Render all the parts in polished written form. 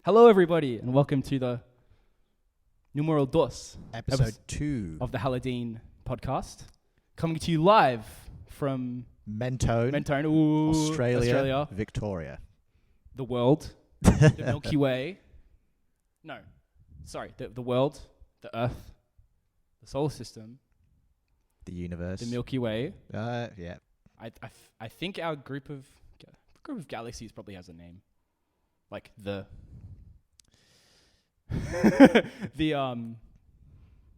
Hello, everybody, and welcome to the Numero Dos Episode 2 of the Haladene podcast. Coming to you live from Mentone, Australia, Victoria. the world, the Milky Way. No, sorry, the world, the Earth, the solar system, The universe. the Milky Way. Yeah. I think our group of galaxies probably has a name, like the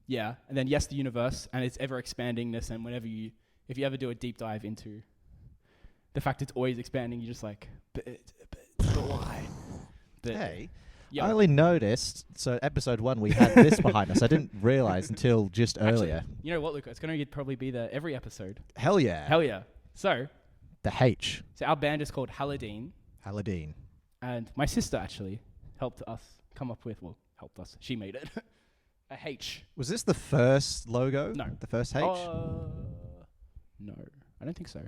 yeah, and then the universe, and it's ever expandingness, and if you ever do a deep dive into the fact it's always expanding, you're just like, but why? Hey, yeah. I only noticed, so episode 1 we had this behind us. I didn't realise until just earlier. Actually, you know what, Luca? It's going to probably be there every episode. Hell yeah. Hell yeah. So H. So our band is called Haladene. Haladene. And my sister actually helped us come up with, helped us. She made it. A H. Was this the first logo? No. The first H? No, I don't think so.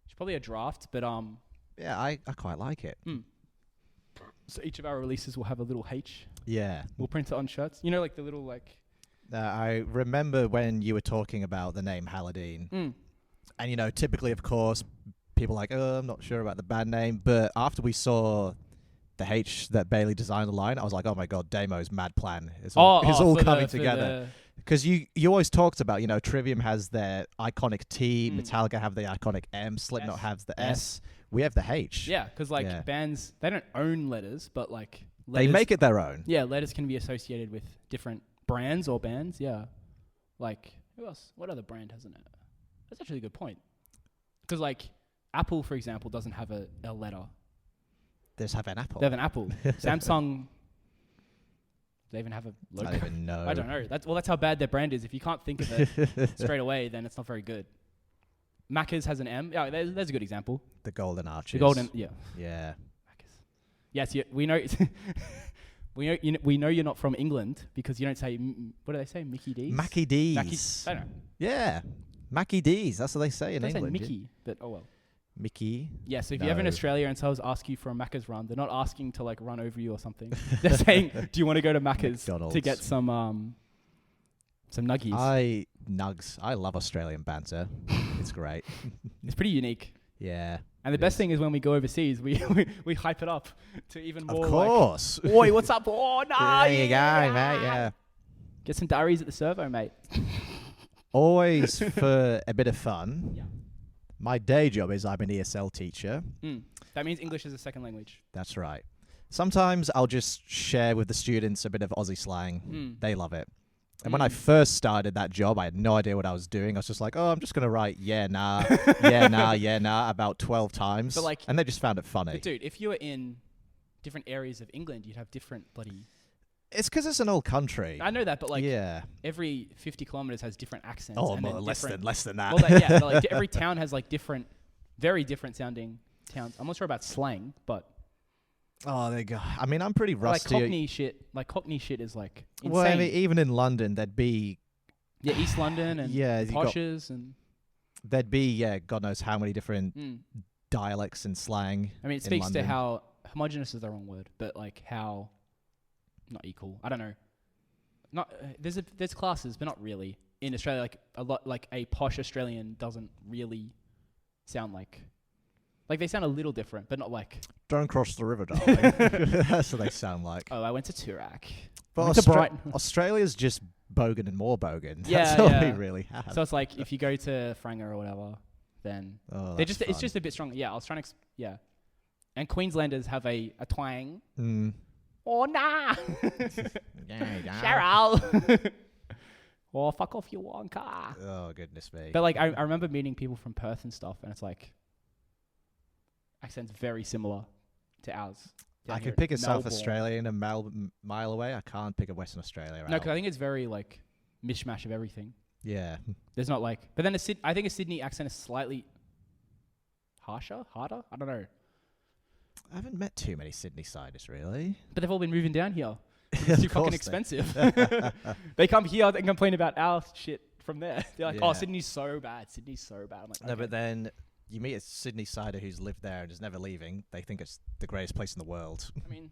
It's probably a draft, but Yeah, I quite like it. So each of our releases will have a little H. Yeah. We'll print it on shirts. You know, like the little I remember when you were talking about the name Haladene. And, you know, typically, of course, people are like, oh, I'm not sure about the band name. But after we saw the H that Bailey designed the line, I was like, oh, my God, Damo's mad plan. It's all coming together. Because you always talked about, you know, Trivium has their iconic T, Metallica have the iconic M, Slipknot has the S. We have the H. Yeah, because bands, they don't own letters, but letters, they make it their own. Yeah, letters can be associated with different brands or bands. Yeah. Like, who else? What other brand has an it? That's actually a good point. Because, Apple, for example, doesn't have a letter. They just have an apple. They have an apple. Samsung, do they even have a logo? I don't even know. I don't know. That's how bad their brand is. If you can't think of it straight away, then it's not very good. Macca's has an M. Yeah, there's a good example. The Golden Arches. The Golden, yeah. Yeah. Macca's. Yes, we know. we know you're not from England because you don't say. What do they say? Mickey D's. Mackie D's. I don't know. Yeah. Mackie D's. That's what they say in England. They say Mickey, but oh well. Mickey. Yeah, so if you're ever in Australia and someone asks you for a Macca's run, they're not asking to run over you or something. They're saying, "Do you want to go to Macca's to get some nuggies?" Nugs. I love Australian banter. It's great. It's pretty unique. Yeah. And the best thing is when we go overseas, we hype it up to even more. Of course. Oi, what's up? Oh, no. There you go, mate. Yeah. Get some diaries at the servo, mate. Always for a bit of fun. Yeah. My day job is I'm an ESL teacher. That means English is a second language. That's right. Sometimes I'll just share with the students a bit of Aussie slang. They love it. And when I first started that job, I had no idea what I was doing. I was just like, oh, I'm just going to write yeah, nah, yeah, nah, yeah, nah about 12 times. But and they just found it funny. But dude, if you were in different areas of England, you'd have different bloody... It's because it's an old country. I know that, but every 50 kilometers has different accents. Oh, less than that. Well, every town has very different sounding towns. I'm not sure about slang, but... Oh, there you go. I mean, I'm pretty rusty. Cockney shit is insane. Well, I mean, even in London, there'd be... Yeah, East London and poshes and... There'd be, God knows how many different dialects and slang. I mean, it speaks to how... Homogenous is the wrong word, but how... Not equal. I don't know. Not there's classes, but not really. In Australia, a posh Australian doesn't really sound like they sound a little different, but not like. Don't cross the river, darling. That's what they sound like. Oh, I went to Toorak. But Australia's just bogan and more bogan. That's all we really have. So it's like if you go to Franga or whatever, then it's just a bit stronger. Yeah, I was trying to and Queenslanders have a twang. Oh, nah. Cheryl. Oh, fuck off your Wonka. Oh, goodness me. But I remember meeting people from Perth and stuff, and it's accents very similar to ours. I could pick a South Australian a mile away. I can't pick a Western Australia. No, because I think it's very mishmash of everything. Yeah. There's not but then I think a Sydney accent is slightly harder? I don't know. I haven't met too many Sydney-siders, really. But they've all been moving down here. It's too fucking expensive. They come here and complain about our shit from there. They're like, oh, Sydney's so bad. I'm like, no, but then you meet a Sydney-sider who's lived there and is never leaving. They think it's the greatest place in the world. I mean,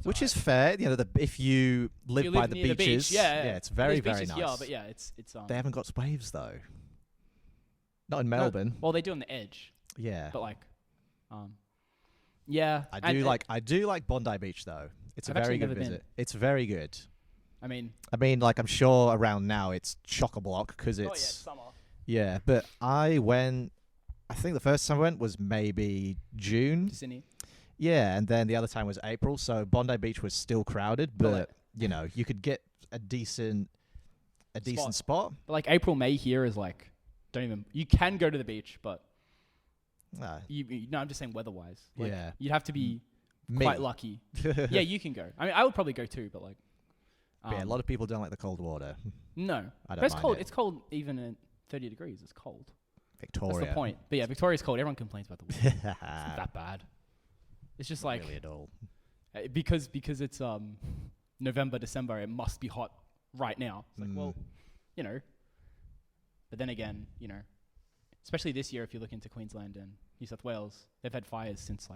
Which is fair. You know, if you live by the near beaches, the beach, yeah, it's very, There's very beaches nice. here, but yeah, it's They haven't got waves though. Not in no, Melbourne. well, they do on the edge, Yeah. but yeah. I do like Bondi Beach though. It's I've a very actually good never been. visit. It's very good. I mean, like I'm sure around now it's chock-a-block because it's it's summer. yeah. But I think the first time I went was maybe June. To Sydney. Yeah, and then the other time was April. So Bondi Beach was still crowded, but you know you could get a decent spot. But like April, May here is like you can go to the beach, but I'm just saying weather-wise. Like, yeah, you'd have to be quite lucky. Yeah, you can go. I mean, I would probably go too, but like. Yeah, a lot of people don't like the cold water. No, I don't but it's mind cold. it. It's cold even at 30 degrees. It's cold. Victoria. That's the point. But yeah, Victoria's cold. Everyone complains about the weather. It's not that bad. It's just like really at all. Because it's November, December. It must be hot right now. It's like, well, you know. But then again, you know, especially this year, if you look into Queensland and New South Wales, they've had fires since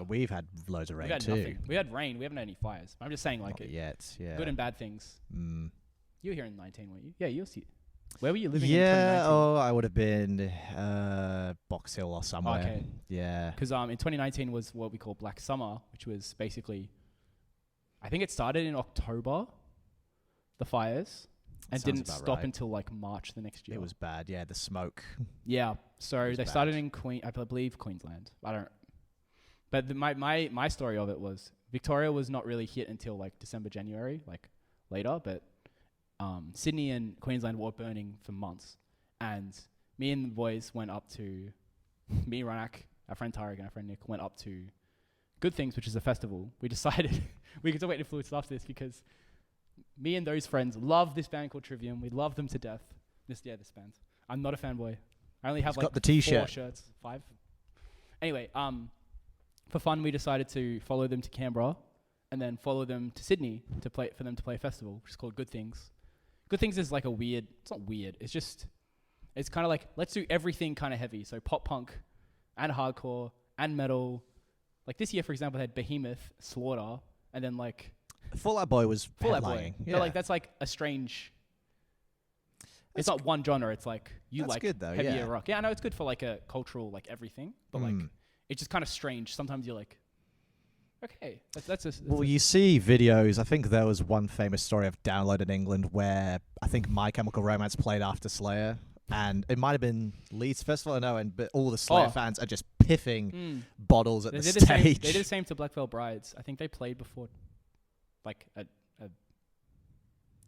we've had loads of rain too. Nothing. We had rain. We haven't had any fires. I'm just saying, like, Not yet. Yeah. good and bad things. Mm. You were here in 19, weren't you? Yeah, you were. Where were you living? Yeah. in 2019? I would have been Box Hill or somewhere. Okay. Yeah. Because in 2019 was what we call Black Summer, which was basically, I think it started in October, the fires, and didn't stop until like March the next year. It was bad. Yeah, the smoke. Yeah. So they started in I believe Queensland. I don't. But my story of it was Victoria was not really hit until like December, January, like later. But Sydney and Queensland were burning for months. And me and the boys went up to, me, Ranak, our friend Tarek and our friend Nick went up to Good Things, which is a festival. We decided we could talk about influences after this because me and those friends love this band called Trivium. We love them to death. This band. I'm not a fanboy. I only have got the 4 t-shirt. shirts. 5. Anyway, for fun, we decided to follow them to Canberra and then follow them to Sydney for them to play a festival, which is called Good Things. Good Things is like it's not weird. It's kind of like, let's do everything kind of heavy. So pop punk and hardcore and metal. Like this year, for example, they had Behemoth, Slaughter, and then like... Fall Out Boy was Fall Out Boy. headlining. Yeah. But like that's like a strange... It's not one genre. It's like that's like good though, heavier yeah. rock. Yeah, I know it's good for like a cultural like everything, but like it's just kind of strange. Sometimes you're like, okay, that's you see videos. I think there was one famous story I've downloaded in England where I think My Chemical Romance played after Slayer, and it might have been Leeds Festival, I know, but all the Slayer fans are just piffing bottles at the stage. They did the same to Black Veil Brides. I think they played before, like a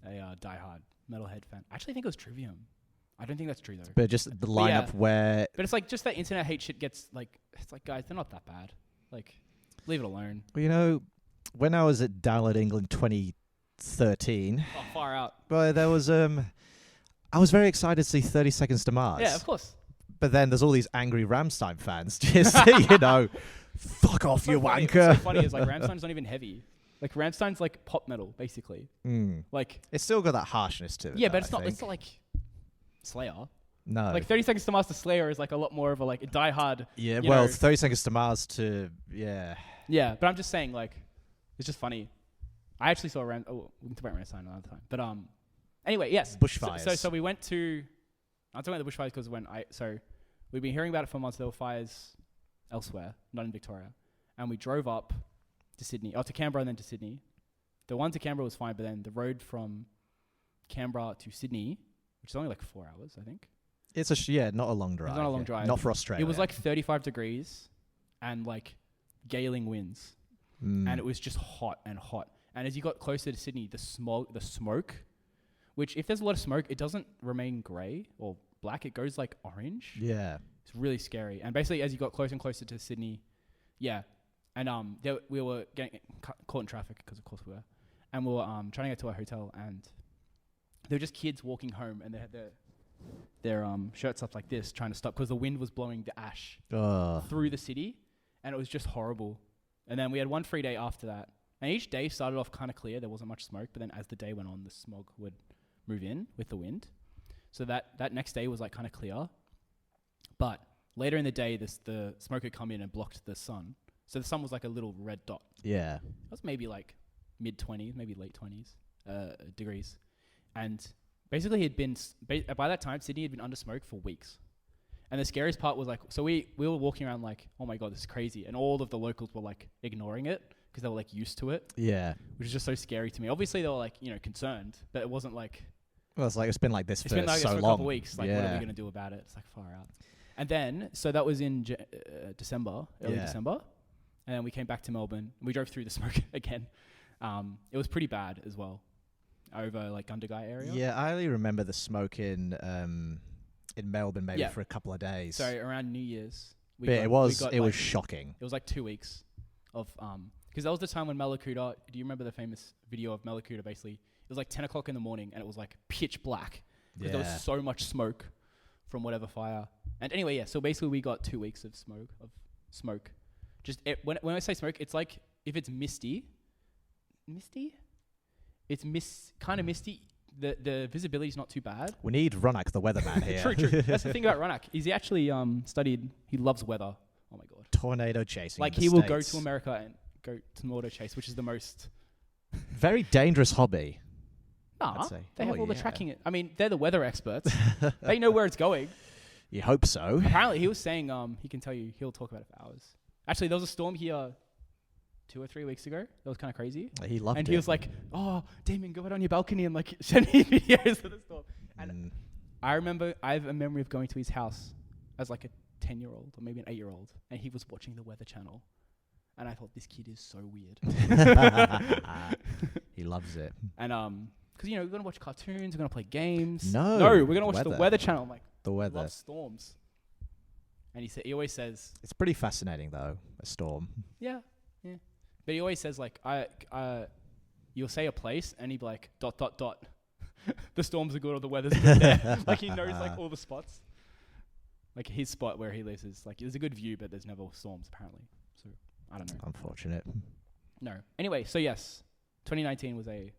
diehard metalhead fan. I actually think it was Trivium. I don't think that's true though. But just the lineup where... But it's like just that internet hate shit gets like... It's like, guys, they're not that bad. Like, leave it alone. Well, you know, when I was at Download England 2013... Oh, far out. But there was... I was very excited to see 30 Seconds to Mars. Yeah, of course. But then there's all these angry Rammstein fans just, you know, fuck off, you wanker. What's so funny is like Rammstein's not even heavy. Like Rammstein's like pop metal, basically. Like it's still got that harshness to it. Yeah, but it's not like Slayer. No. Like 30 Seconds to Mars to Slayer is like a lot more of a like Die Hard. Yeah, well, 30 Seconds to Mars to yeah. Yeah, but I'm just saying like it's just funny. I actually saw we can talk about Rammstein another time. But anyway, yes. Bushfires. So we went to I'm talking about the bushfires because we've been hearing about it for months. There were fires elsewhere, not in Victoria. And we drove up to Canberra and then to Sydney. The one to Canberra was fine, but then the road from Canberra to Sydney, which is only like 4 hours, I think. It's not a long drive. It's not a long drive. Not for Australia. It was like 35 degrees and like galing winds. And it was just hot and hot. And as you got closer to Sydney, the smoke, which if there's a lot of smoke, it doesn't remain grey or black. It goes like orange. Yeah. It's really scary. And basically as you got closer and closer to Sydney, yeah. And we were getting caught in traffic because of course we were. And we were trying to get to our hotel and they were just kids walking home and they had their shirts up like this trying to stop because the wind was blowing the ash through the city and it was just horrible. And then we had one free day after that. And each day started off kind of clear. There wasn't much smoke. But then as the day went on, the smog would move in with the wind. So that next day was like kind of clear. But later in the day, the smoke had come in and blocked the sun. So the sun was like a little red dot. Yeah. It was maybe like mid-20s, maybe late 20s degrees. And basically he'd been, by that time, Sydney had been under smoke for weeks. And the scariest part was like, so we were walking around like, oh my God, this is crazy. And all of the locals were like ignoring it because they were like used to it. Yeah. Which is just so scary to me. Obviously they were like, concerned, but it wasn't like. Well, it's been like this for so long. It's been like this for a couple of weeks. Like, what are we going to do about it? It's like far out. And then, so that was in December, early December. And then we came back to Melbourne. And we drove through the smoke again. It was pretty bad as well over like Gundagai area. Yeah, I only remember the smoke in Melbourne maybe for a couple of days. So around New Year's. It was shocking. It was like 2 weeks of because that was the time when Malakuta. Do you remember the famous video of Malakuta? Basically, it was like 10 o'clock in the morning and it was like pitch black because there was so much smoke from whatever fire. And anyway, so basically we got 2 weeks of smoke. Just when I say smoke, it's like if it's misty. It's kind of misty. The visibility is not too bad. We need Ronak, the weatherman here. True. That's the thing about Ronak. He actually studied. He loves weather. Oh my God. Tornado chasing. Like he will go to America and go to tornado chase, which is the most very dangerous hobby. Nah, they have all the tracking it. I mean, they're the weather experts. They know where it's going. You hope so. Apparently, he was saying he can tell you. He'll talk about it for hours. Actually, there was a storm here 2 or 3 weeks ago. That was kind of crazy. He loved it. And he was like, "Oh, Damien, go out on your balcony and like send me videos of the storm." And I remember I have a memory of going to his house as like a 10-year-old or maybe an 8-year-old, and he was watching the Weather Channel, and I thought this kid is so weird. He loves it. And because we're gonna watch cartoons, we're gonna play games. No, we're gonna watch the Weather Channel. I'm like, the weather. I love storms. And he always says it's pretty fascinating though, a storm. Yeah. But he always says like you'll say a place and he'd be like ... The storms are good or the weather's good there. Like he knows like all the spots. Like his spot where he lives is like there's a good view, but there's never storms apparently. So I don't know. Unfortunate. No. Anyway, so yes, 2019 was a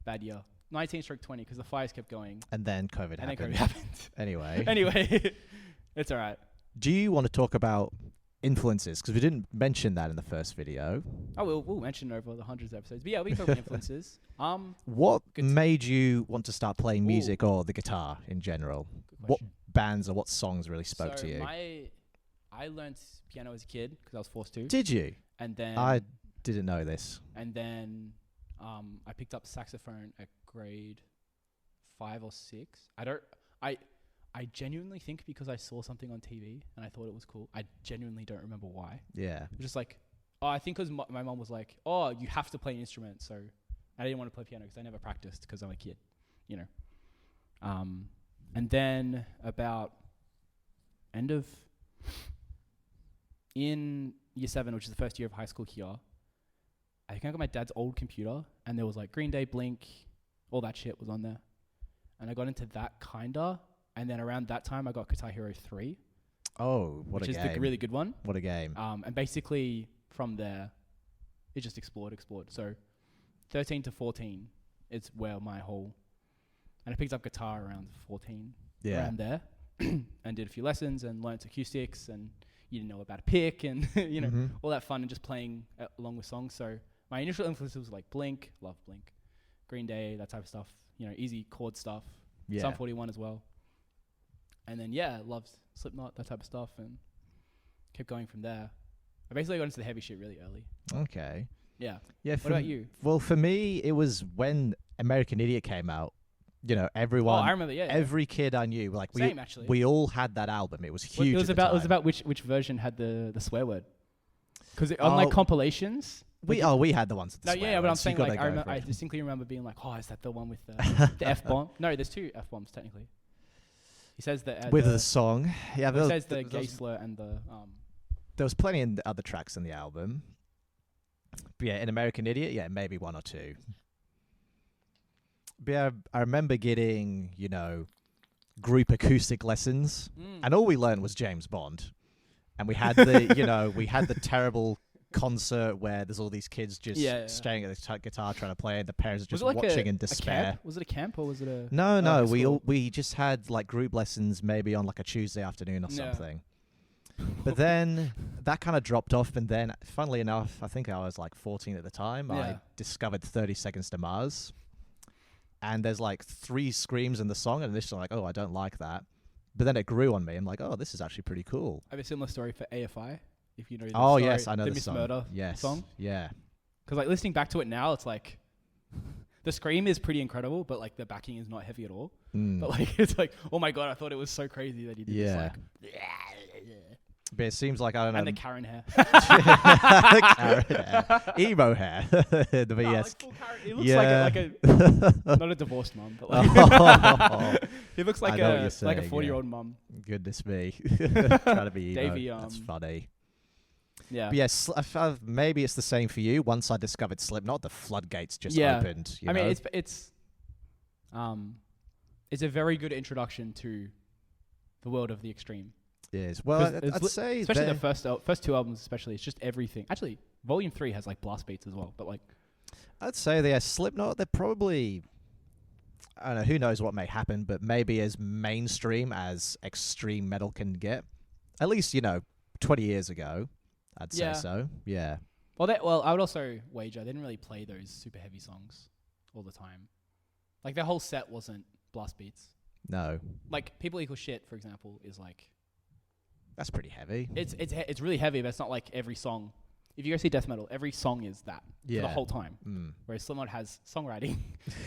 bad year. 19/20 because the fires kept going. And then COVID happened. Anyway, it's all right. Do you want to talk about influences? Because we didn't mention that in the first video. Oh, we'll mention it over the hundreds of episodes. But yeah, we can talk about influences. What made you want to start playing music or the guitar in general? What bands or what songs really spoke to you? I learned piano as a kid because I was forced to. Did you? And then I didn't know this. And then I picked up saxophone at grade 5 or 6. I genuinely think because I saw something on TV and I thought it was cool. I genuinely don't remember why. Yeah. It was just like, I think because my mom was like, oh, you have to play an instrument. So I didn't want to play piano because I never practiced because I'm a kid, And then about in year 7, which is the first year of high school here, I think I got my dad's old computer and there was like Green Day, Blink, all that shit was on there. And I got into that kinda. And then around that time, I got Guitar Hero 3. Oh, what a game. Which is the really good one. What a game. And basically, from there, it just explored. So 13 to 14 is where my whole... And I picked up guitar around 14, around there. And did a few lessons and learnt acoustics. And you didn't know about a pick and, all that fun and just playing along with songs. So my initial influences was like Blink, love Blink, Green Day, that type of stuff. Easy chord stuff. Yeah. Sum 41 as well. And then, loved Slipknot, that type of stuff, and kept going from there. I basically got into the heavy shit really early. Okay. Yeah. What about you? Well, for me, it was when American Idiot came out. Everyone. Oh, I remember, every kid I knew, like Same, actually. we all had that album. It was huge. It was about which version had the swear word. Because on like compilations. We had the ones with the swear words. But I'm saying like I distinctly remember being like, oh, is that the one with the F-bomb? No, there's 2 F-bombs technically. He says that with the song, he says the gay slur and the. There was plenty in the other tracks on the album, but in American Idiot, maybe 1 or 2. But I remember getting group acoustic lessons, and all we learned was James Bond, and we had the we had the terrible concert where there's all these kids just staring at the guitar trying to play, and the parents are just watching in despair. Was it a camp or was it a... No, we just had like group lessons maybe on like a Tuesday afternoon or something. But then that kind of dropped off, and then, funnily enough, I think I was like 14 at the time. Yeah. I discovered 30 Seconds to Mars, and there's like 3 screams in the song, and initially like, oh, I don't like that. But then it grew on me. I'm like, oh, this is actually pretty cool. I have a similar story for AFI. If you know the Oh, story, yes, I know the the Miss song. Murder Yes. song. Yeah. Because like listening back to it now, it's like the scream is pretty incredible, but like the backing is not heavy at all. But like it's like, oh my god, I thought it was so crazy that he did this like. But it seems like, I don't know. And the Karen hair. Karen hair. Emo hair. The No, VS. like full Karen. It looks like a not a divorced mum, but like he looks like a 40-year-old mum. Goodness me. Trying to be emo. Davey, That's funny. Yeah. But yes, maybe it's the same for you. Once I discovered Slipknot, the floodgates just Yeah. opened. I mean, it's a very good introduction to the world of the extreme. Yes. Well, 'Cause I'd say especially the first 2 albums, especially, it's just everything. Actually, Volume 3 has like blast beats as well, but like I'd say Slipknot, they're probably, I don't know, who knows what may happen, but maybe as mainstream as extreme metal can get. At least, 20 years ago, I'd say so. Yeah. Well, I would also wager they didn't really play those super heavy songs all the time. Like their whole set wasn't blast beats. No. Like People Equal Shit, for example, is like That's pretty heavy. it's really heavy, but it's not like every song. If you go see death metal, every song is that for the whole time. Whereas Slipknot has songwriting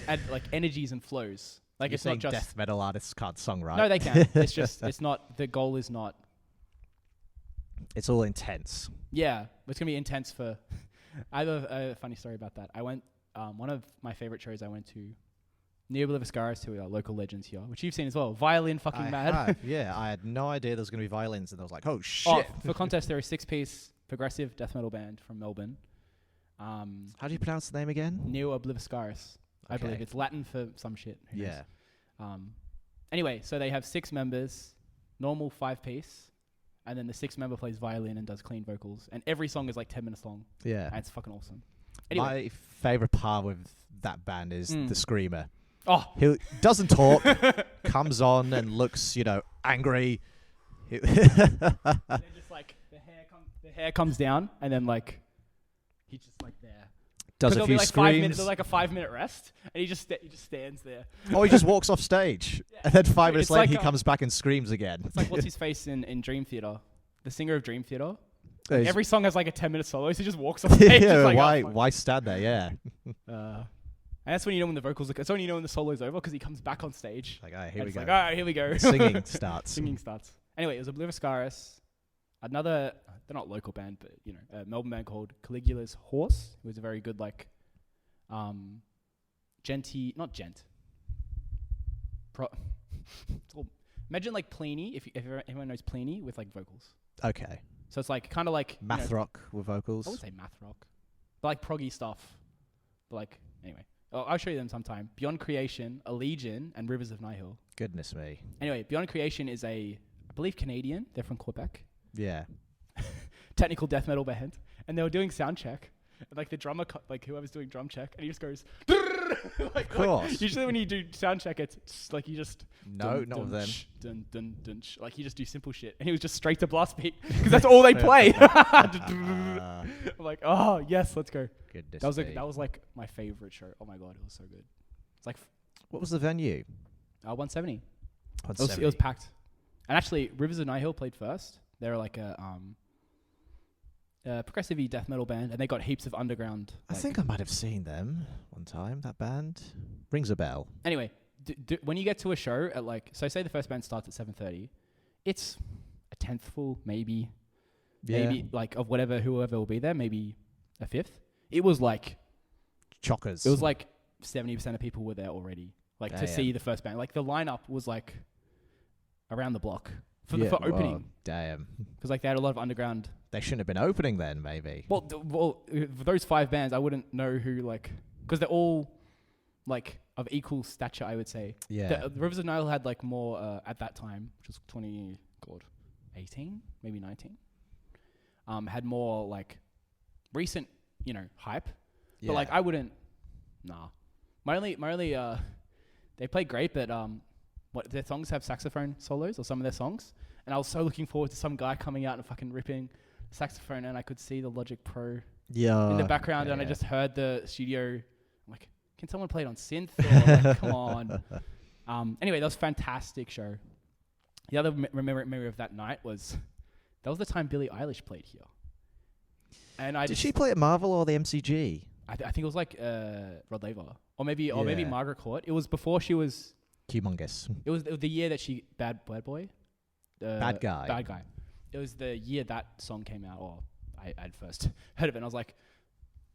and like energies and flows. Like You're it's not saying just death metal artists can't songwrite. No, they can. It's just it's not. The goal is not. It's all intense. Yeah, it's gonna be intense for. I have a funny story about that. I went one of my favorite shows. I went to near Obliviscaris, to our local legends here, which you've seen as well. Violin fucking mad. Have, yeah, I had no idea there was going to be violins, and I was like, oh shit. For context, they're a 6-piece progressive death metal band from Melbourne. How do you pronounce the name again? Neo Obliviscaris. I believe it's Latin for some shit. Who knows? Anyway, so they have 6 members, normal 5-piece, and then the 6th member plays violin and does clean vocals, and every song is like 10 minutes long. Yeah, and it's fucking awesome. Anyway. My favorite part with that band is the screamer. Oh, he doesn't talk, comes on and looks, angry. And then just like the hair comes down, and then like he's just like there. Does a few like screams. 5 minutes, there's like a 5-minute rest, and he just stands there. Oh, he just walks off stage, and then 5 minutes later like he comes back and screams again. It's like what's his face in Dream Theater, the singer of Dream Theater. Like every song has like a 10-minute solo, so he just walks off stage. Yeah, like, why stand there? Yeah. And that's when you know when the vocals. That's when you know when the solo's over, because he comes back on stage. Like, all right, here we go. Like, all right, here we go. Singing starts. Singing starts. Anyway, it was Obliviscaris. Another, they're not local band, but a Melbourne band called Caligula's Horse. It was a very good like, not gent. Imagine like Pliny, if everyone knows Pliny with like vocals. Okay. So it's like kind of like math rock with vocals. I would say math rock, but like proggy stuff. But like anyway, I'll show you them sometime. Beyond Creation, Allegiant, and Rivers of Nihil. Goodness me. Anyway, Beyond Creation is I believe Canadian. They're from Quebec. Yeah. Technical death metal band, and they were doing sound check. And like the drummer, like whoever's doing drum check, and he just goes. Like, of course. Like, usually when you do sound check, it's like you just. No, not with them. Dun, dun, dun, like you just do simple shit, and he was just straight to blast beat because that's all they play. I'm like, oh yes, let's go. Goodness that was like my favorite show. Oh my god, it was so good. It's like. What was the venue? 170. 170. It was packed, and actually Rivers of Nihil played first. They're like a progressive death metal band, and they got heaps of underground. I think I might have seen them one time. That band rings a bell. Anyway, when you get to a show at like, so say the first band starts at 7:30, it's a 10th full, maybe like of whoever will be there, maybe a 5th. It was like chockers. It was like 70% of people were there already, like to see the first band. Like the lineup was like around the block for opening. Well, damn. Because like they had a lot of underground. They shouldn't have been opening then, maybe. Well, for those 5 bands, I wouldn't know who like, because they're all like of equal stature, I would say. Yeah. The Rivers of Nile had like more at that time, which was 18, maybe 19. Had more like recent, hype. Yeah. But like I wouldn't. Nah. My only. They play great, but their songs have saxophone solos, or some of their songs. And I was so looking forward to some guy coming out and fucking ripping saxophone, and I could see the Logic Pro in the background, and I just heard the studio. I'm like, can someone play it on synth? Or like, come on. Anyway, that was a fantastic show. The other memory of that night was that was the time Billie Eilish played here. And did she play at Marvel or the MCG? I think it was like Rod Laver, or maybe Margaret Court. It was before she was humongous. It was the year that she Bad Boy. Bad guy. It was the year that song came out, or I'd first heard of it, and I was like,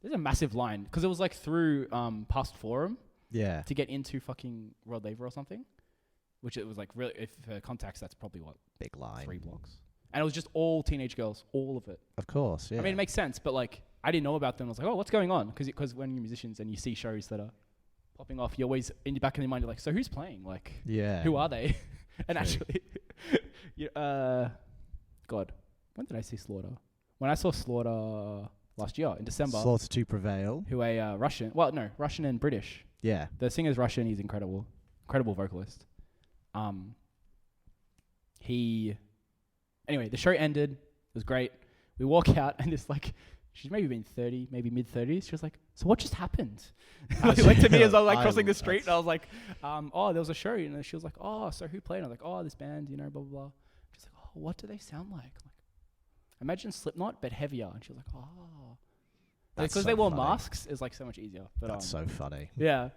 there's a massive line, because it was like through past Forum to get into fucking Rod Laver or something, which it was like, really, if for context, that's probably what? Big line. 3 blocks. And it was just all teenage girls, all of it. Of course, yeah. I mean, it makes sense, but like, I didn't know about them. I was like, oh, what's going on? Because when you're musicians and you see shows that are popping off, you always, in the back of your mind, you're like, so who's playing? Like, who are they? And actually, God, when did I see Slaughter? When I saw Slaughter last year in December. Slaughter to Prevail. Who Russian and British. Yeah. The singer's Russian. He's incredible vocalist. Anyway, the show ended. It was great. We walk out and it's like, she's maybe been 30, maybe mid-30s. She was like, so what just happened? Like, went to me as I was like crossing the street, and I was like, oh, there was a show. And she was like, oh, so who played? And I was like, oh, this band, blah, blah, blah. She's like, oh, what do they sound like? I'm like, imagine Slipknot, but heavier. And she was like, oh. Because they wore masks, it's like so much easier. But that's so funny. Yeah.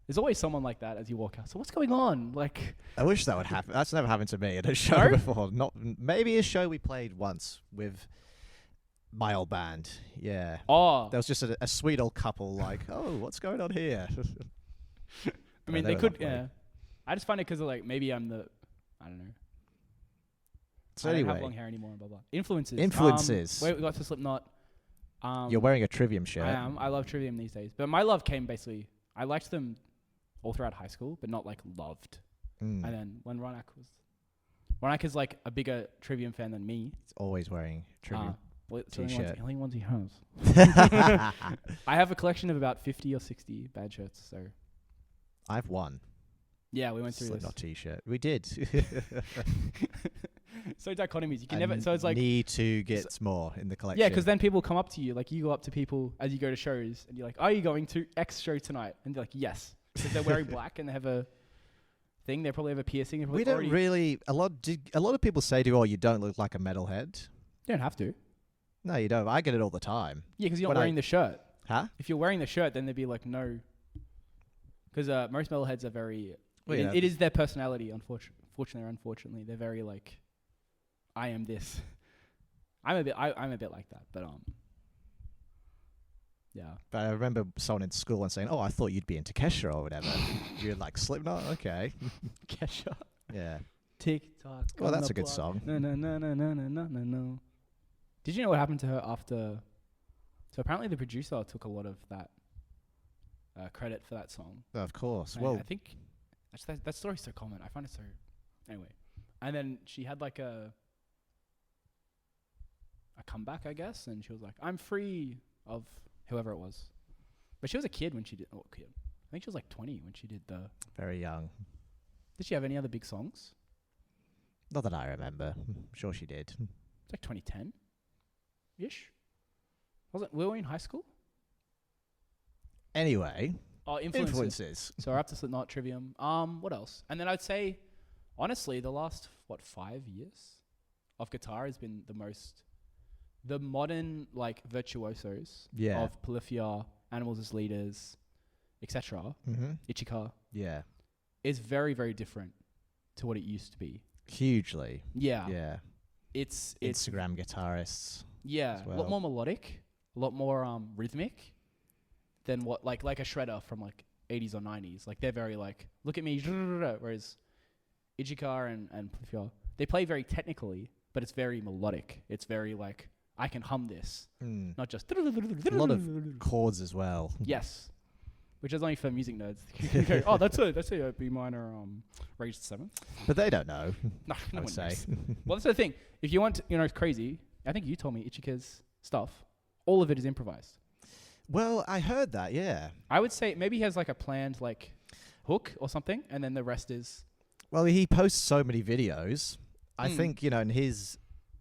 There's always someone like that as you walk out. So what's going on? Like, I wish that would happen. That's never happened to me at a show before. Maybe a show we played once with my old band. Yeah. Oh. There was just a sweet old couple like, oh, what's going on here? I mean, they could, yeah. I just find it because like, maybe I don't know. So I anyway. don't have long hair anymore, blah, blah. Influences. We got to Slipknot. You're wearing a Trivium shirt. I am. I love Trivium these days. But my love came basically, I liked them all throughout high school, but not like loved. And then when Ronak is like a bigger Trivium fan than me. He's always wearing Trivium t-shirt. The only ones he has. I have a collection of about 50 or 60 bad shirts. So I have one. Yeah, we went through this. Slipknot t-shirt. We did. So dichotomies. You can never. So it's like need to get more in the collection. Yeah, because then people come up to you. Like you go up to people as you go to shows, and you're like, "Are you going to X show tonight?" And they're like, "Yes," because they're wearing black and they have a thing. They probably have a piercing. We don't really. A lot of people say to you, "Oh, you don't look like a metalhead." You don't have to. No, you don't. I get it all the time. Yeah, because you're not wearing the shirt. Huh? If you're wearing the shirt, then they'd be like, "No," because most metalheads are very. Well, it is their personality. Unfortunately or unfortunately, they're very like, I am this. I'm a bit like that, but yeah. But I remember someone in school and saying, "Oh, I thought you'd be into Kesha or whatever." You're like Slipknot, okay. Kesha. Yeah. Tick tock. Well, that's a good song. No. Did you know what happened to her after? So apparently the producer took a lot of that credit for that song. Of course. I think actually that story's so common. I find it so. Anyway, and then she had like a comeback, I guess, and she was like, "I'm free of whoever it was," but she was a kid when she did. Oh, kid. I think she was like 20 when she did the. Very young. Did she have any other big songs? Not that I remember. I'm sure she did. It's like 2010-ish. Wasn't we were in high school? Anyway. Oh, influences. So we're up to Slipknot, Trivium. What else? And then I'd say, honestly, the last 5 years of guitar has been the modern like virtuosos of Polyphia, Animals as Leaders, etc. Ichika. Yeah. Is very, very different to what it used to be. Hugely. Yeah. Yeah. It's Instagram guitarists. Yeah, well. a lot more melodic, a lot more rhythmic than what like a shredder from like 80s or 90s. Like they're very like, look at me, whereas Ichika and Polyphia, they play very technically, but it's very melodic. It's very like, I can hum this, not just a lot of chords as well. Yes, which is only for music nerds. You go, oh, that's a B minor raised 7th. But they don't know. No I would say. Well, that's the thing. If you want, it's crazy. I think you told me Ichika's stuff. All of it is improvised. Well, I heard that. Yeah. I would say maybe he has like a planned like hook or something, and then the rest is. Well, he posts so many videos, I think, you know, in his...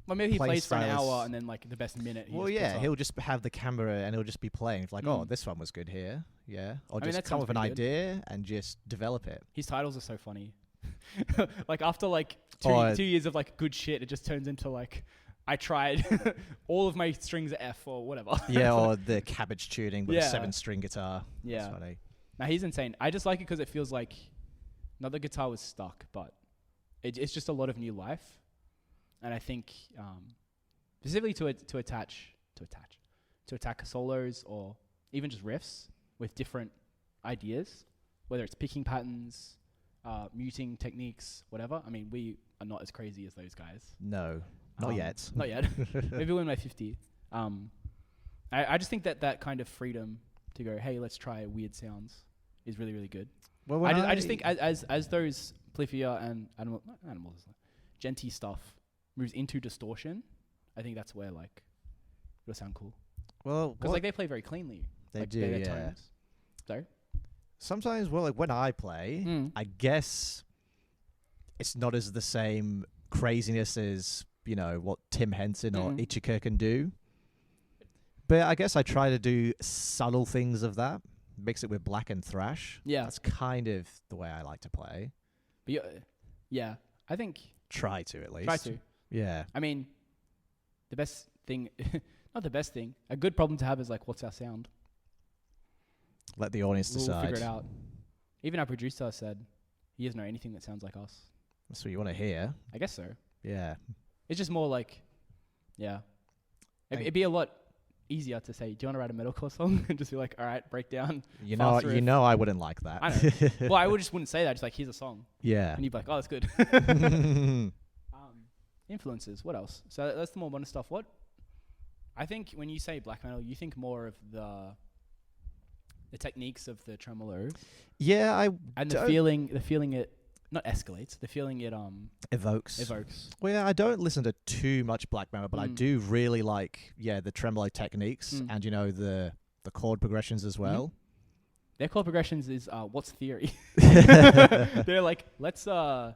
Well, maybe he playing plays for an styles- hour and then like the best minute. Well, yeah, he'll just have the camera and he'll just be playing. It's like, oh, this one was good here. Yeah. Or I mean, just that come sounds with an pretty good. idea and just develop it. His titles are so funny. Like after like Or- 2 years of like good shit, it just turns into like I tried all of my strings are F or whatever. Yeah, or the cabbage tuning with a Yeah. 7-string guitar. Yeah. That's funny. Now he's insane. I just like it because it feels like not the guitar was stuck, but it's just a lot of new life. And I think specifically to attack solos or even just riffs with different ideas, whether it's picking patterns, muting techniques, whatever. I mean, we are not as crazy as those guys. No, not yet. Not yet. Maybe when we're 50. I just think that kind of freedom to go, hey, let's try weird sounds is really, really good. Well, I just think as those Polyphia and Genty stuff moves into distortion, I think that's where like it'll sound cool. Well, Because like they play very cleanly. They like, do, their yeah. tones. Sorry? Sometimes, well, like when I play, I guess it's not as the same craziness as, you know, what Tim Henson or Ichika can do. But I guess I try to do subtle things of that, mix it with black and thrash. Yeah. That's kind of the way I like to play. But yeah, I think Try to, at least. try to. Yeah. I mean, the best thing, not the best thing, a good problem to have is like, what's our sound? Let the audience We'll decide. figure it out. Even our producer said he doesn't know anything that sounds like us. That's what you want to hear. I guess so. Yeah. It's just more like, yeah. It'd be a lot easier to say, do you want to write a metalcore song? And just be like, all right, break down. You fast know, riff. I wouldn't like that. I know. Well, I just wouldn't say that. Just like, here's a song. Yeah. And you'd be like, oh, that's good. Influences. What else? So that's the more modern stuff. What? I think when you say black metal, you think more of the techniques of the tremolo. Yeah, And the feeling it not escalates. The feeling it evokes. Well, yeah, I don't listen to too much black metal, but I do really like the tremolo techniques and the chord progressions as well. Their chord progressions is what's theory? They're like, let's does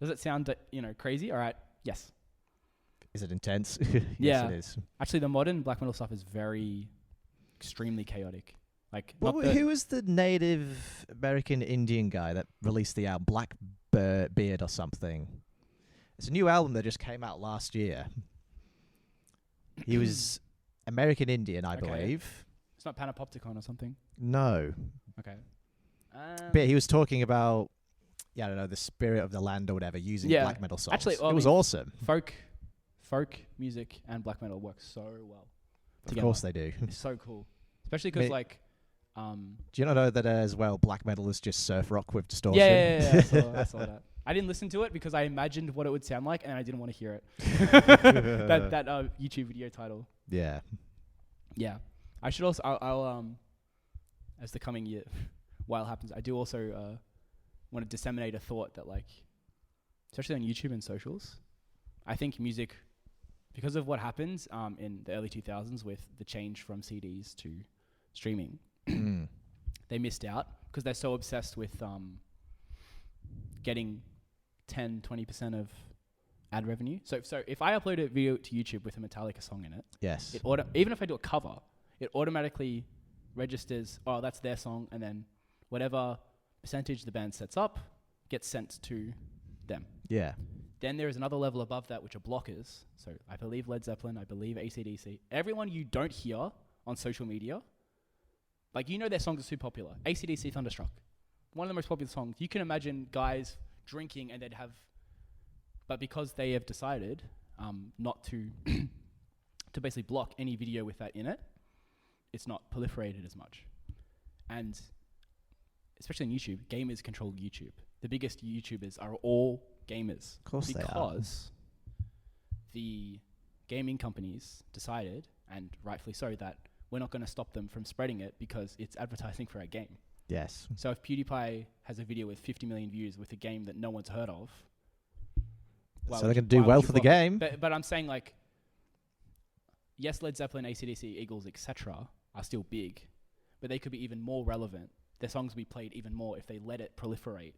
it sound crazy? All right, yes. Is it intense? Yeah, yes, it is. Actually, the modern black metal stuff is very extremely chaotic. Like, who was the Native American Indian guy that released the album Blackbeard or something? It's a new album that just came out last year. He was American Indian, I believe. It's not Panopticon or something. No. Okay. But he was talking about, I don't know, the spirit of the land or whatever, using black metal songs. Actually, it was awesome. Folk music and black metal work so well together. Of course they do. It's so cool, especially because like. Do you not know that as well? Black metal is just surf rock with distortion. Yeah. I saw that. I didn't listen to it because I imagined what it would sound like, and I didn't want to hear it. that YouTube video title. Yeah. Yeah. I should also. I'll as the coming year while it happens, I do also want to disseminate a thought that like, especially on YouTube and socials, I think music, because of what happened in the early 2000s with the change from CDs to streaming. They missed out because they're so obsessed with getting 10-20% of ad revenue. So if I upload a video to YouTube with a Metallica song in it, yes, even if I do a cover, it automatically registers, oh, that's their song, and then whatever percentage the band sets up gets sent to them. Yeah. Then there is another level above that, which are blockers. So I believe Led Zeppelin, I believe AC/DC. Everyone you don't hear on social media, like, their songs are super popular. AC/DC, Thunderstruck. One of the most popular songs. You can imagine guys drinking and they'd have... But because they have decided not to to basically block any video with that in it, it's not proliferated as much. And especially on YouTube, gamers control YouTube. The biggest YouTubers are all gamers. Of course they are. Because the gaming companies decided, and rightfully so, that we're not going to stop them from spreading it because it's advertising for our game. Yes. So if PewDiePie has a video with 50 million views with a game that no one's heard of, so they're going to do well for the game. But I'm saying, like, yes, Led Zeppelin, AC/DC, Eagles, etc. are still big, but they could be even more relevant. Their songs would be played even more if they let it proliferate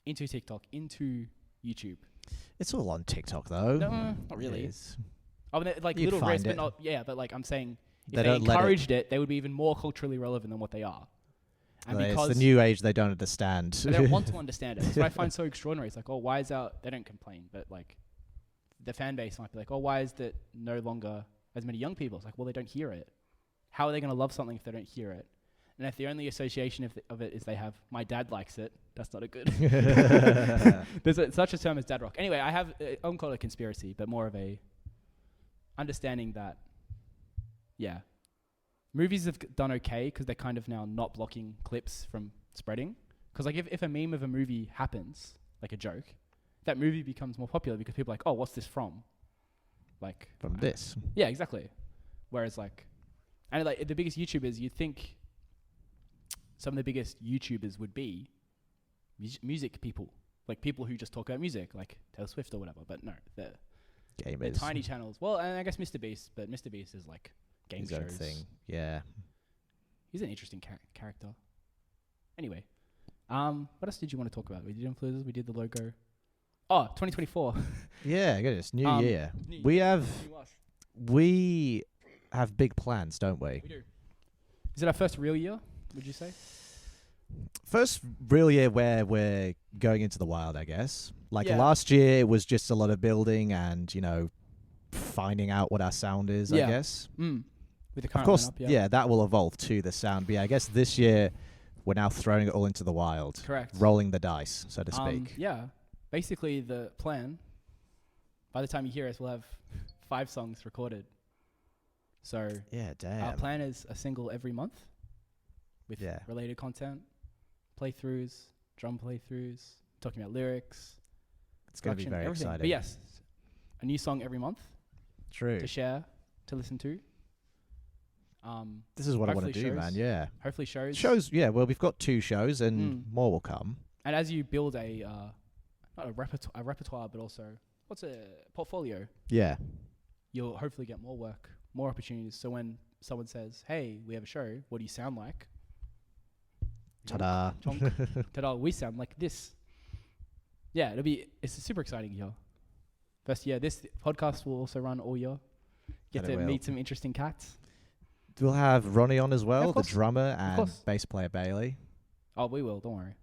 into TikTok, into YouTube. It's all on TikTok though. No, not really. It is. I mean, like You'd little find risks, but it. not. Yeah, but like I'm saying, if They they don't let it- encouraged it, they would be even more culturally relevant than what they are. And Well, because it's the new age, they don't understand. they don't want to understand it. That's what I find so extraordinary. It's like, oh, why is out? They don't complain, but like the fan base might be like, oh, why is that no longer as many young people? It's like, well, they don't hear it. How are they going to love something if they don't hear it? And if the only association of it is they have, my dad likes it, that's not a good. There's such a term as dad rock. Anyway, I won't call it a conspiracy, but more of a understanding that, yeah, movies have done okay because they're kind of now not blocking clips from spreading. Because like if a meme of a movie happens, like a joke, that movie becomes more popular because people are like, oh, what's this from? Like From this. yeah, exactly. Whereas like, and like the biggest YouTubers, you'd think some of the biggest YouTubers would be music people, like people who just talk about music, like Taylor Swift or whatever. But no, they're Gamers. tiny channels. Well, and I guess Mr. Beast, but Mr. Beast is like game His shows. own thing. Yeah. He's an interesting character. Anyway, what else did you want to talk about? We did influencers. We did the logo. Oh, 2024. Yeah, goodness. New year. New We year, have new us. we have big plans, don't we? We do. Is it our first real year? Would you say? First real year where we're going into the wild, I guess. Like Yeah. last year was just a lot of building and, finding out what our sound is, Yeah. I guess. With the Of current course, lineup, yeah, that will evolve to the sound. But yeah, I guess this year we're now throwing it all into the wild. Correct. Rolling the dice, so to speak. Yeah. Basically, the plan, by the time you hear us, we'll have 5 songs recorded. So Yeah, damn. our plan is a single every month with Yeah. related content, playthroughs, drum playthroughs, talking about lyrics, It's going to be production, very everything. exciting. But yes, a new song every month True. to share, to listen to. This is what I want to hopefully do, shows. man. Yeah. Hopefully shows. Shows, yeah, well, we've got 2 shows and more will come. And as you build not a repertoire, but also, what's a portfolio? Yeah. You'll hopefully get more work, more opportunities. So when someone says, hey, we have a show, what do you sound like? Ta-da. Chonk. Ta-da, we sound like this. Yeah, it's a super exciting year. First year, this podcast will also run all year. Get That it to will. meet some interesting cats. We'll have Ronnie on as well, the course. drummer and course. bass player Bailey. Oh, we will, don't worry.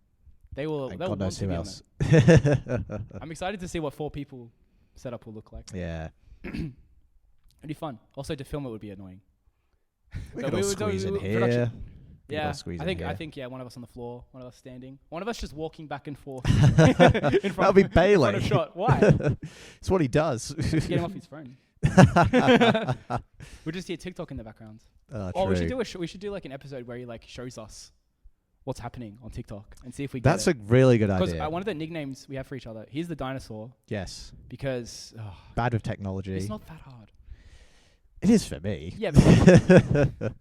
They will, And they'll God want knows to who be else. on it. I'm excited to see what 4 people setup will look like. Yeah. It'd be fun. Also, to film it would be annoying. We So could all would do squeeze in production. here. We could all Yeah, squeeze I in think here. one of us on the floor, one of us standing, one of us just walking back and forth. That'll be Bailey. In front of shot. Why? It's what he does. Get him off his phone. We'll just hear TikTok in the background. Oh, we true. should do like an episode where he like shows us what's happening on TikTok and see if we get That's it. a really good Because idea. one of the nicknames we have for each other, he's the dinosaur Yes. because Bad with technology. it's not that hard. It is for me. Yeah, but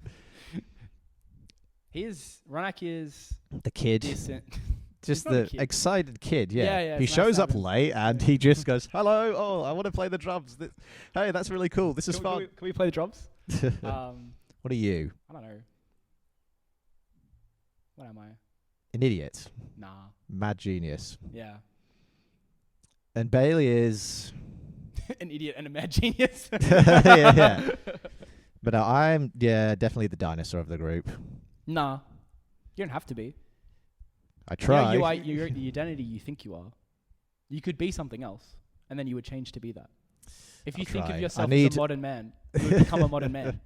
Ronak is The kid. decent. Just He's not a the kid. excited kid, yeah. Yeah, He it's nice shows to up have him. late and he just goes, hello, oh, I want to play the drums. Hey, that's really cool. This is fun. Can we play the drums? What are you? I don't know. What am I? An idiot. Nah. Mad genius. Yeah. And Bailey is... An idiot and a mad genius. yeah. But no, I'm, definitely the dinosaur of the group. Nah. You don't have to be. I try. You are the identity you think you are. You could be something else, and then you would change to be that. If you I'll think try. of I yourself as need- a modern man, you would become a modern man.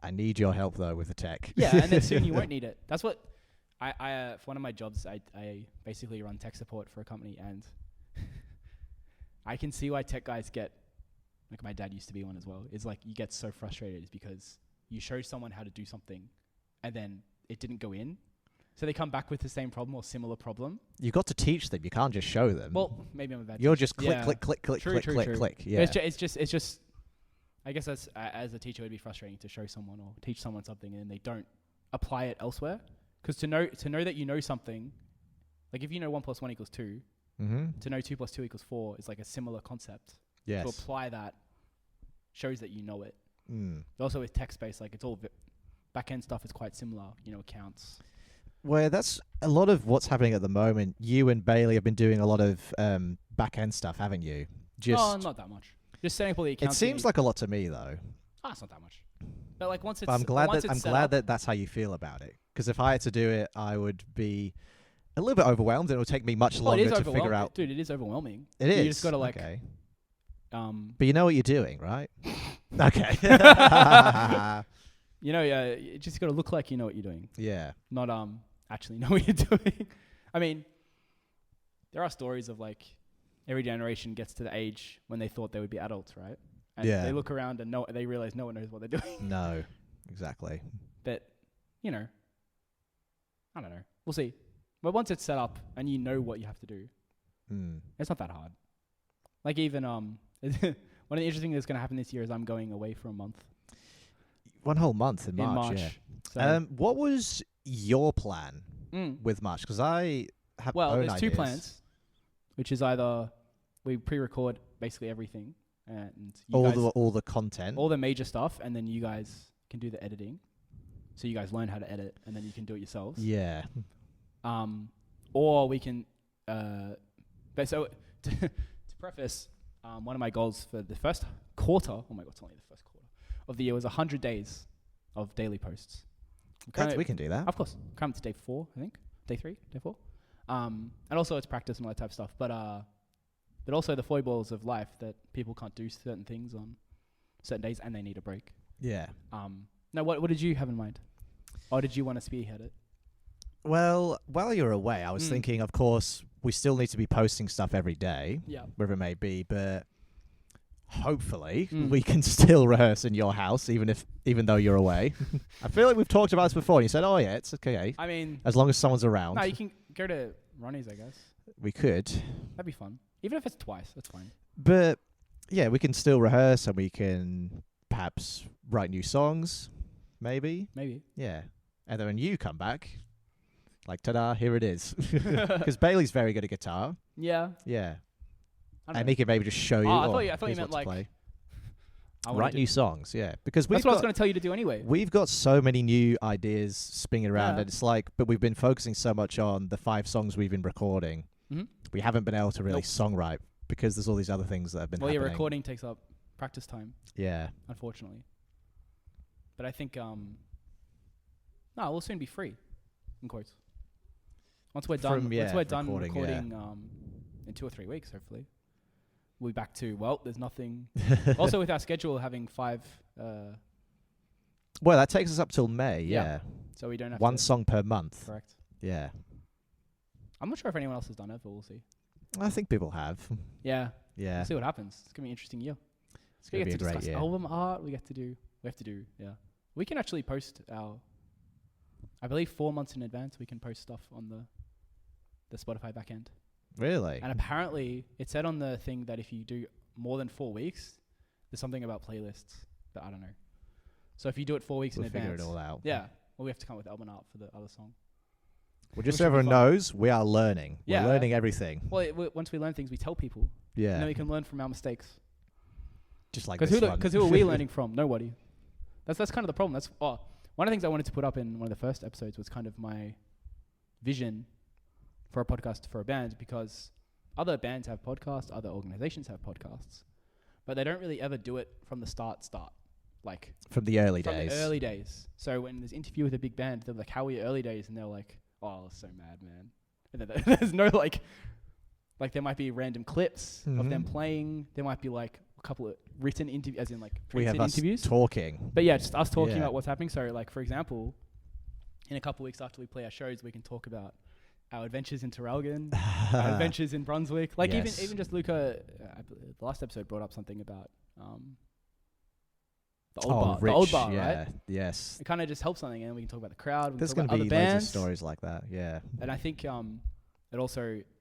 I need your help, though, with the tech. Yeah, and then soon you won't need it. That's what I for one of my jobs, I basically run tech support for a company, and I can see why tech guys get, like my dad used to be one as well, is like you get so frustrated is because you show someone how to do something, and then it didn't go in. So they come back with the same problem or similar problem. You've got to teach them. You can't just show them. Well, maybe I'm a bad You're teacher. just click, Yeah. click, click, click, True, click, true, click, true. click. But Yeah. it's just. I guess as a teacher, it'd be frustrating to show someone or teach someone something and they don't apply it elsewhere. Because to know that you know something, like if you know 1 + 1 = 2, Mm-hmm. to know 2 + 2 = 4 is like a similar concept. Yes. To apply that shows that you know it. Mm. But also with text based, like it's all back end stuff is quite similar. Accounts. Well, that's a lot of what's happening at the moment. You and Bailey have been doing a lot of back end stuff, haven't you? Just not that much. Just setting up all the it accounts. seems like a lot to me, though. It's not that much. But like once it's, But I'm glad once that it's I'm set glad up, that that's how you feel about it. Because if I had to do it, I would be a little bit overwhelmed. And it would take me much it longer is to figure overwhelming. out. Dude, it is overwhelming. It is. You just gotta like, okay. But you know what you're doing, right? Okay. yeah, you just gotta look like you know what you're doing. Yeah. Not actually know what you're doing. I mean, there are stories of like every generation gets to the age when they thought they would be adults, right? And they look around and they realize no one knows what they're doing. No, exactly. But, I don't know. We'll see. But once it's set up and you know what you have to do, it's not that hard. Like even, one of the interesting things that's going to happen this year is I'm going away for a month. One whole month in March. Yeah. So what was your plan with March? Because I have there's two plans, which is either we pre-record basically everything and all the content, all the major stuff, and then you guys can do the editing. So you guys learn how to edit, and then you can do it yourselves. Yeah. Or we can. But so to preface, one of my goals for the first quarter. Oh my God, it's only the first quarter of the year was 100 days of daily posts. We can do that. Of course. Come to day 4, I think. Day 3, day 4. And also it's practice and all that type of stuff. But also the foibles of life that people can't do certain things on certain days and they need a break. Yeah. Now, what did you have in mind? Or did you want to spearhead it? Well, while you're away, I was thinking, of course, we still need to be posting stuff every day, wherever it may be, but hopefully we can still rehearse in your house, even though you're away. I feel like we've talked about this before, and you said, oh, yeah, it's okay. I mean, as long as someone's around. No, you can go to Ronnie's, I guess. We could. That'd be fun. Even if it's twice, that's fine. But, yeah, we can still rehearse, and we can perhaps write new songs, maybe. Yeah. And then when you come back, like, ta-da, here it is. Because Bailey's very good at guitar. Yeah. Yeah. And he can maybe just show you. I thought you meant like... Write new songs, yeah. Because that's what I was going to tell you to do anyway. We've got so many new ideas spinning around, and it's like, but we've been focusing so much on the 5 songs we've been recording. We haven't been able to really songwrite because there's all these other things that have been happening. Well, recording takes up practice time. Yeah. Unfortunately. But I think, we'll soon be free, in quotes. Once we're done recording in 2 or 3 weeks, hopefully, we'll be back to, there's nothing. Also, with our schedule having 5... well, that takes us up till May, yeah. So we don't have one song per month. Correct. Yeah. I'm not sure if anyone else has done it, but we'll see. I think people have. Yeah. Yeah. We'll see what happens. It's going to be an interesting year. It's going to be a great year. Album art, we have to do, We can actually post I believe 4 months in advance, we can post stuff on the Spotify backend. Really? And apparently, it said on the thing that if you do more than 4 weeks, there's something about playlists, but I don't know. So if you do it 4 weeks in advance... We'll figure it all out. Yeah. Well, we have to come up with album art for the other song. Well, just so everyone knows, we are learning. We're learning everything. Well, once we learn things, we tell people. Yeah. And then we can learn from our mistakes. Just like this one. Because who are we learning from? Nobody. That's kind of the problem. One of the things I wanted to put up in one of the first episodes was kind of my vision for a podcast for a band, because other bands have podcasts, other organizations have podcasts, but they don't really ever do it from the start. Like from the early days. From the early days. So when there's an interview with a big band, they're like, how were your early days? And they're like, oh, I was so mad, man. And then there's no like there might be random clips of them playing. There might be like a couple of written interviews, as in like we have interviews. Us talking. But yeah, just us talking about what's happening. So like, for example, in a couple of weeks after we play our shows, we can talk about our adventures in Terralgan, our adventures in Brunswick. Like even just Luca, the last episode brought up something about the old bar, right? Yes. It kind of just helps something, and then we can talk about the crowd. There's going to be loads of stories like that, yeah. And I think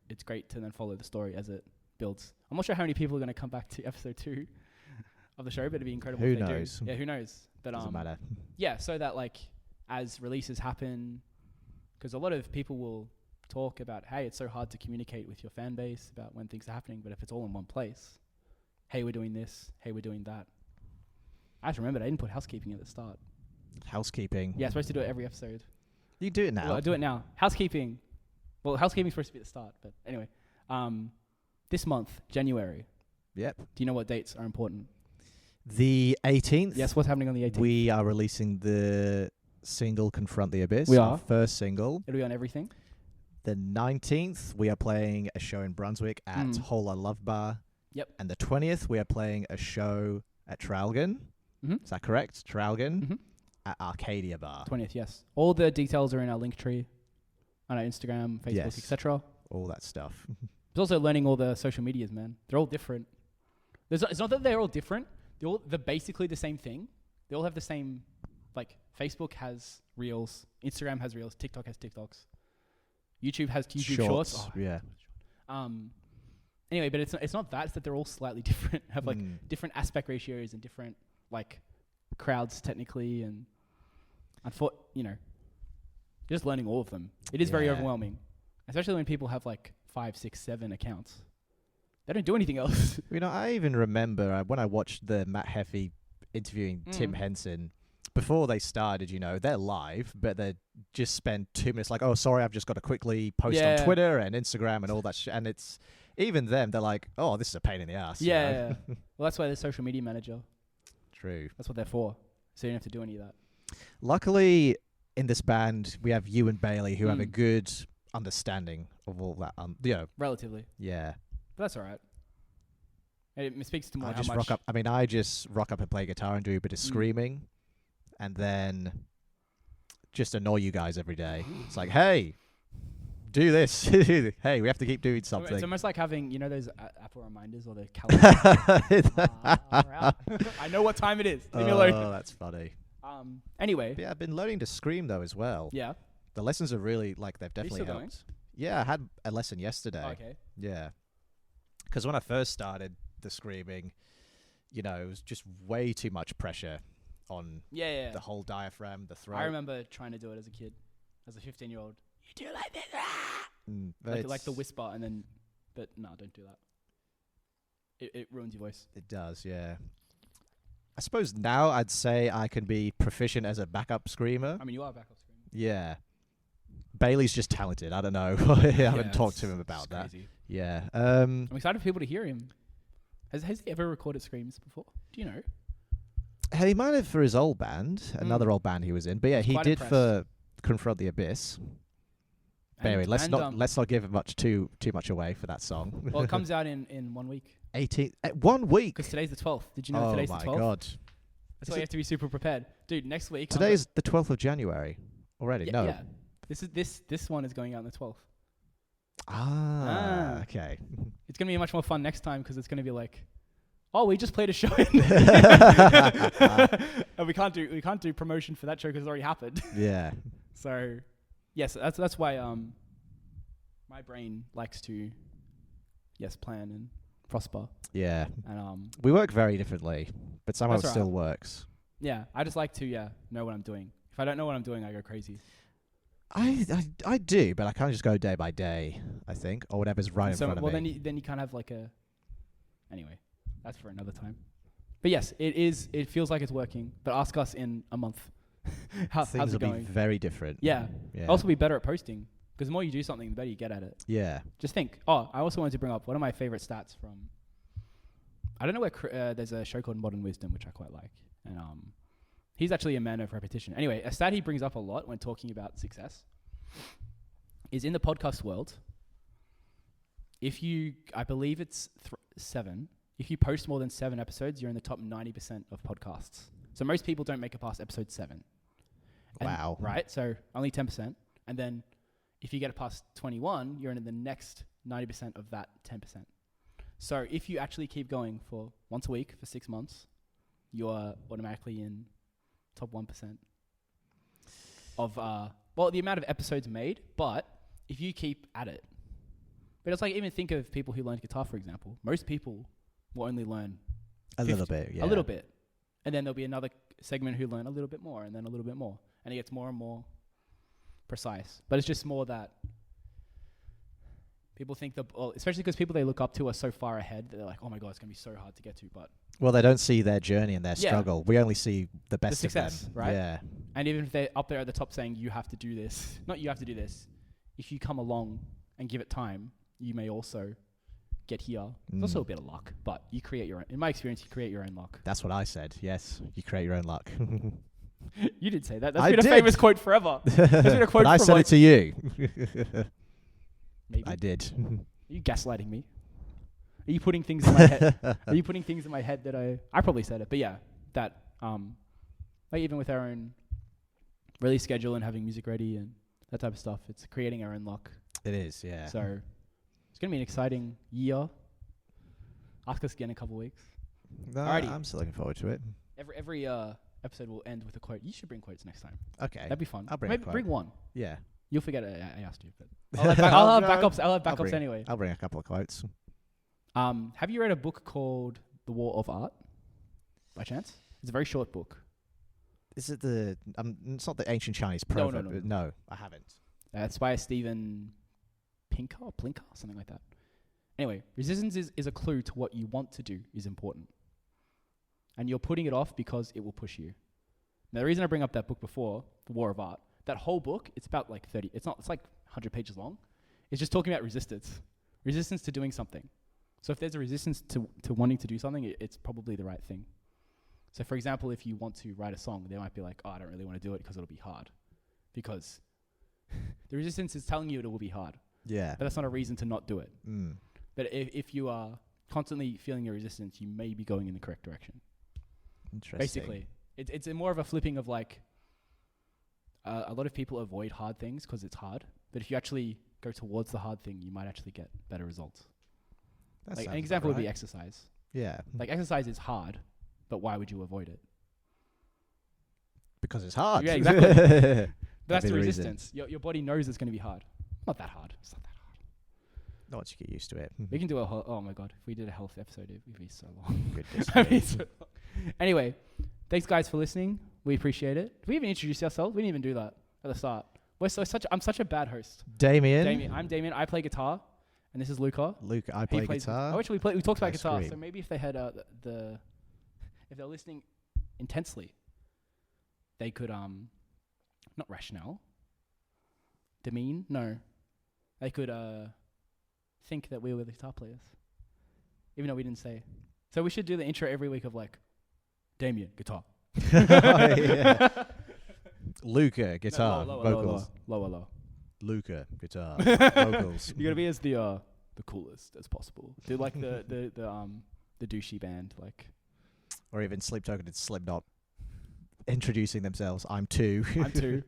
it's great to then follow the story as it builds. I'm not sure how many people are going to come back to episode 2 of the show, but it'd be incredible. Who knows? Yeah, who knows? But doesn't matter. Yeah, so that like as releases happen, because a lot of people will talk about, hey, it's so hard to communicate with your fan base about when things are happening, but if it's all in one place, hey, we're doing this, hey, we're doing that. I just remembered I didn't put housekeeping at the start. Housekeeping? Yeah, I'm supposed to do it every episode. You do it now. Well, I'll do it now. Housekeeping. Well, housekeeping's supposed to be at the start, but anyway. This month, January. Yep. Do you know what dates are important? The 18th. Yes, what's happening on the 18th? We are releasing the single Confront the Abyss. We our are. first single. It'll be on everything. The 19th, we are playing a show in Brunswick at Hola Love Bar. Yep. And the 20th, we are playing a show at Traralgon. Mm-hmm. Is that correct? Traralgon Mm-hmm. at Arcadia Bar. 20th, yes. All the details are in our link tree on our Instagram, Facebook, Yes. etc. All that stuff. It's also learning all the social medias, man. They're all different. It's not that they're all different. They're basically the same thing. They all have the same, like, Facebook has Reels, Instagram has Reels, TikTok has TikToks, YouTube has YouTube Shorts. Oh, yeah. Anyway, but it's not that. It's that they're all slightly different. Have like different aspect ratios and different like crowds technically, and you're just learning all of them. It is very overwhelming, especially when people have like 5, 6, 7 accounts. They don't do anything else. I even remember when I watched the Matt Heffy interviewing Tim Henson. Before they started, they're live, but they just spend 2 minutes like, oh, sorry, I've just got to quickly post on Twitter and Instagram and all that shit. And it's even them, they're like, oh, this is a pain in the ass. Yeah. Well, that's why they're social media manager. True. That's what they're for. So you don't have to do any of that. Luckily, in this band, we have you and Bailey who have a good understanding of all that. Relatively. Yeah. But that's all right. It speaks to more I how just much... rock up. I just rock up and play guitar and do a bit of screaming. And then just annoy you guys every day. It's like, hey, do this. Hey, we have to keep doing something. It's almost like having, those Apple reminders or the calendar. I know what time it is. Leave me alone. Oh, that's funny. Anyway. But yeah, I've been learning to scream, though, as well. Yeah. The lessons are really, they've definitely helped. Going? Yeah, I had a lesson yesterday. Oh, okay. Yeah. Because when I first started the screaming, it was just way too much pressure on the whole diaphragm, the throat. I remember trying to do it as a kid, as a 15-year-old. You do like this, like the whisper, and then, but no, don't do that. It ruins your voice. It does, yeah. I suppose now I'd say I can be proficient as a backup screamer. I mean, you are a backup screamer. Yeah. Bailey's just talented. I don't know. I haven't talked to him about that. Crazy. Yeah. I'm excited for people to hear him. Has he ever recorded screams before? Do you know? He might have for his old band, another old band he was in. But yeah, he did for Confront the Abyss. But anyway, let's not give too much away for that song. Well, it comes out in 1 week. 1 week? Because today's the 12th. Did you know today's the 12th? Oh my God. That's why you have to be super prepared. Dude, next week... Today's the 12th of January already. Yeah, no. Yeah. This one is going out on the 12th. Okay. It's going to be much more fun next time because it's going to be like, oh, we just played a show and we can't do promotion for that show because it's already happened. Yeah. So, yes, that's why my brain likes to plan and prosper. Yeah. And we work very differently, but somehow it still right. works. Yeah, I just like to know what I'm doing. If I don't know what I'm doing, I go crazy. I do, but I kind of just go day by day, I think, or whatever's right in front of me. Well, then you kind of have like a... Anyway, that's for another time. But yes, it feels like it's working, but ask us in a month. How's it going? Be very different. Yeah. Also be better at posting, because the more you do something, the better you get at it. Yeah. Just think. Oh, I also wanted to bring up one of my favorite stats from... I don't know where... there's a show called Modern Wisdom, which I quite like. And he's actually a man of repetition. Anyway, a stat he brings up a lot when talking about success is in the podcast world, if you... I believe it's 7... If you post more than 7 episodes, you're in the top 90% of podcasts. So most people don't make it past episode 7. Wow. Right? So only 10%. And then if you get it past 21, you're in the next 90% of that 10%. So if you actually keep going for once a week for 6 months, you're automatically in top 1% of, the amount of episodes made. But if you keep at it, but it's like even think of people who learned guitar, for example. Most people will only learn a little bit, yeah. A little bit. And then there'll be another segment who learn a little bit more and then a little bit more. And it gets more and more precise. But it's just more that people think especially because people they look up to are so far ahead that they're like, oh my God, it's going to be so hard to get to. But Well, they don't see their journey and their Yeah. struggle. We only see the best success, of them. right? Yeah. And even if they're up there at the top saying, you have to do this, not you have to do this, if you come along and give it time, you may also get here. It's also a bit of luck, but you create your own. In my experience, you create your own luck. That's what I said. Yes, you create your own luck. You did say that. That's I been a did. famous quote forever. That's been a quote But I from said like it to you. maybe. I did. Are you gaslighting me? Are you putting things in my head? Are you putting things in my head that I probably said it, but yeah, that like even with our own release schedule and having music ready and that type of stuff, it's creating our own luck. It is, yeah. So it's gonna be an exciting year. Ask us again in a couple of weeks. No, Alrighty. I'm still looking forward to it. Every episode will end with a quote. You should bring quotes next time. Okay. That'd be fun. I'll bring Maybe a quote. bring one. Yeah. You'll forget it. I asked you, but I'll have No, backups. I'll have I'll backups bring- anyway. I'll bring a couple of quotes. Have you read a book called The War of Art? By chance? It's a very short book. Is it the... it's not the ancient Chinese No, proverb. no. I haven't. It's by Stephen Plinker, something like that. Anyway, resistance is a clue to what you want to do is important. And you're putting it off because it will push you. Now, the reason I bring up that book before, The War of Art, that whole book, it's about like 30, it's like 100 pages long. It's just talking about resistance. Resistance to doing something. So if there's a resistance to wanting to do something, it's probably the right thing. So for example, if you want to write a song, they might be like, oh, I don't really want to do it because it'll be hard. Because the resistance is telling you it will be hard. Yeah. But that's not a reason to not do it. Mm. But if you are constantly feeling your resistance, you may be going in the correct direction. Interesting. Basically, it's a more of a flipping of like, a lot of people avoid hard things because it's hard. But if you actually go towards the hard thing, you might actually get better results. That Like an sounds example about would be right. exercise. Yeah. Like exercise is hard, but why would you avoid it? Because it's hard. Yeah, exactly. But that's That'd be the the reason. resistance. Your body knows it's going to be hard. Not that hard. It's not that hard. Not once you get used to it. We can do oh my god, if we did a health episode, it would be so long. Goodness It'd be me. so long. Anyway, thanks guys for listening. We appreciate it. Did we even introduce ourselves? We didn't even do that at the start. I'm such a bad host. Damien. I'm Damien. I play guitar, and this is Luca. Luke, I He play plays guitar. we talked about I guitar. scream. So maybe if they had if they're listening intensely, they could not rationale. Demean? No. They could think that we were the guitar players. Even though we didn't say. So we should do the intro every week of like Damien, guitar. Yeah. Luca, guitar, vocals. Lower. Luca, guitar, vocals. You gotta be as the coolest as possible. Do like the douchey band, like Or even Sleep Token and Slipknot introducing themselves. I'm two. I'm two.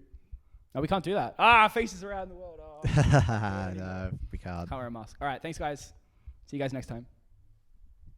No, we can't do that. Faces around the world. No, we can't. Can't wear a mask. All right, thanks guys. See you guys next time.